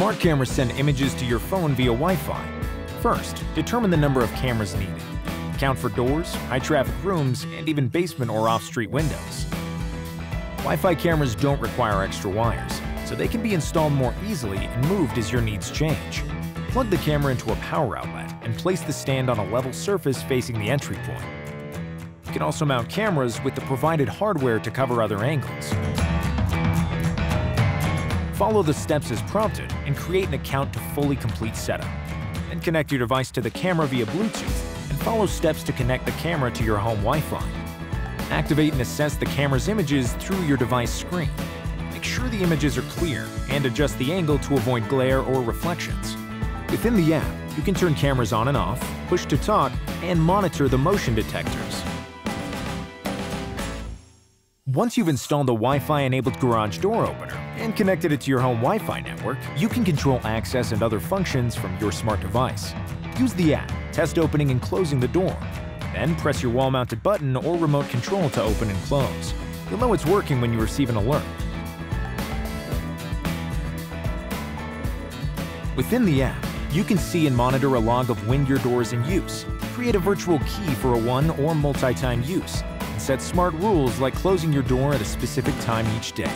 Smart cameras send images to your phone via Wi-Fi. First, determine the number of cameras needed. Count for doors, high-traffic rooms, and even basement or off-street windows. Wi-Fi cameras don't require extra wires, so they can be installed more easily and moved as your needs change. Plug the camera into a power outlet and place the stand on a level surface facing the entry point. You can also mount cameras with the provided hardware to cover other angles. Follow the steps as prompted and create an account to fully complete setup. Then connect your device to the camera via Bluetooth and follow steps to connect the camera to your home Wi-Fi. Activate and assess the camera's images through your device screen. Make sure the images are clear and adjust the angle to avoid glare or reflections. Within the app, you can turn cameras on and off, push to talk, and monitor the motion detectors. Once you've installed the Wi-Fi-enabled garage door opener and connected it to your home Wi-Fi network, you can control access and other functions from your smart device. Use the app, test opening and closing the door. Then press your wall-mounted button or remote control to open and close. You'll know it's working when you receive an alert. Within the app, you can see and monitor a log of when your door is in use, create a virtual key for a one- or multi-time use, and set smart rules like closing your door at a specific time each day.